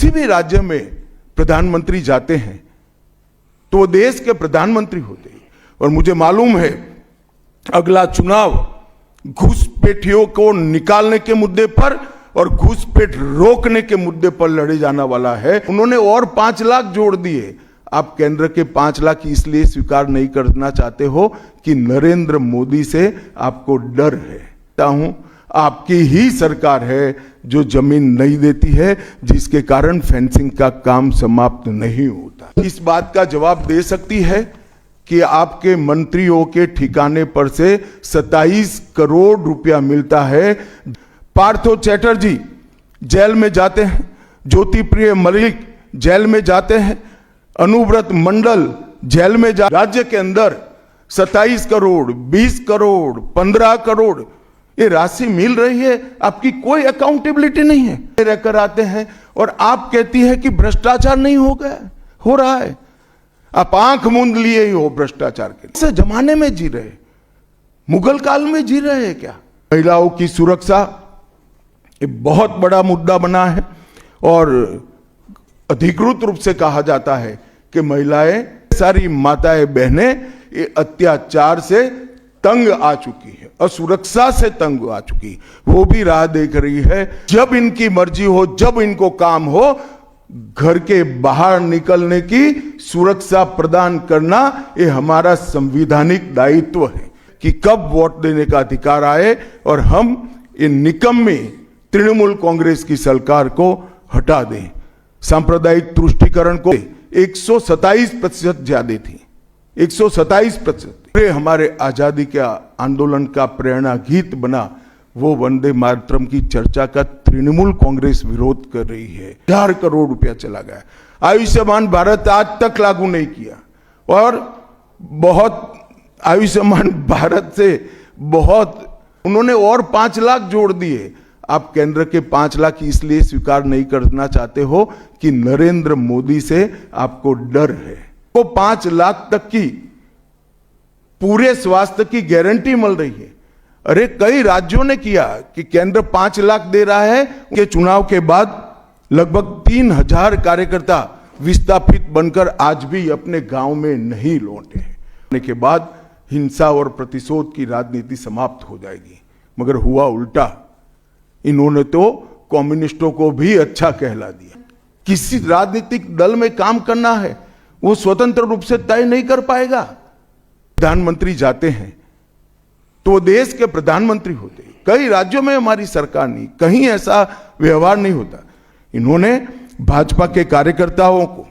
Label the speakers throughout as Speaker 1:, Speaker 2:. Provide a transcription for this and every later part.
Speaker 1: किसी भी राज्य में प्रधानमंत्री जाते हैं तो वो देश के प्रधानमंत्री होते हैं। और मुझे मालूम है अगला चुनाव घुसपैठियों को निकालने के मुद्दे पर और घुसपैठ रोकने के मुद्दे पर लड़े जाने वाला है। उन्होंने और 5 लाख जोड़ दिए। आप केंद्र के 5 लाख इसलिए स्वीकार नहीं करना चाहते हो कि नरेंद्र मोदी से आपको डर है। आपकी ही सरकार है जो जमीन नहीं देती है, जिसके कारण फेंसिंग का काम समाप्त नहीं होता। इस बात का जवाब दे सकती है कि आपके मंत्रियों के ठिकाने पर से 27 करोड़ रुपया मिलता है। पार्थो चैटर्जी जेल में जाते हैं, ज्योति प्रिय मलिक जेल में जाते हैं, अनुव्रत मंडल जेल में राज्य के अंदर 27 करोड़, 20 करोड़, 15 करोड़ ये राशि मिल रही है। आपकी कोई अकाउंटेबिलिटी नहीं है। रहकर आते हैं और आप कहती है कि भ्रष्टाचार नहीं हो गया, हो रहा है। आप आंख मूंद लिए ही हो भ्रष्टाचार के। इस जमाने में जी रहे, मुगल काल में जी रहे हैं क्या? महिलाओं की सुरक्षा ये बहुत बड़ा मुद्दा बना है और अधिकृत रूप से कहा जाता है कि महिलाएं, सारी माताएं बहनें ये अत्याचार से तंग आ चुकी है, असुरक्षा से तंग आ चुकी, वो भी राह देख रही है। जब इनकी मर्जी हो, जब इनको काम हो, घर के बाहर निकलने की सुरक्षा प्रदान करना ये हमारा संवैधानिक दायित्व है कि कब वोट देने का अधिकार आए और हम ये निकम्मी तृणमूल कांग्रेस की सरकार को हटा दें। सांप्रदायिक तुष्टीकरण को 127% ज्यादा थी, 127%। हमारे आजादी के आंदोलन का प्रेरणा गीत बना वो वंदे मातरम की चर्चा का तृणमूल कांग्रेस विरोध कर रही है। 4 करोड़ रुपया चला गया। आयुष्मान भारत आज तक लागू नहीं किया और बहुत आयुष्मान भारत से बहुत उन्होंने और 5 लाख जोड़ दिए। आप केंद्र के 5 लाख इसलिए स्वीकार नहीं करना चाहते हो कि नरेंद्र मोदी से आपको डर है। वो 5 लाख तक की पूरे स्वास्थ्य की गारंटी मिल रही है। अरे कई राज्यों ने किया कि केंद्र 5 लाख दे रहा है। के चुनाव के बाद लगभग 3000 कार्यकर्ता विस्थापित बनकर आज भी अपने गांव में नहीं लौटे हैं। के बाद हिंसा और प्रतिशोध की राजनीति समाप्त हो जाएगी, मगर हुआ उल्टा। इन्होंने तो कम्युनिस्टों को भी अच्छा कहला दिया। किसी राजनीतिक दल में काम करना है वो स्वतंत्र रूप से तय नहीं कर पाएगा। प्रधानमंत्री जाते हैं तो वो देश के प्रधानमंत्री होते हैं। कई राज्यों में हमारी सरकार नहीं, कहीं ऐसा व्यवहार नहीं होता। इन्होंने भाजपा के कार्यकर्ताओं को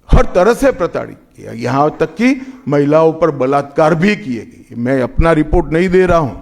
Speaker 1: हर तरह से प्रताड़ित किया, यहां तक कि महिलाओं पर बलात्कार भी किए गए। मैं अपना रिपोर्ट नहीं दे रहा हूं।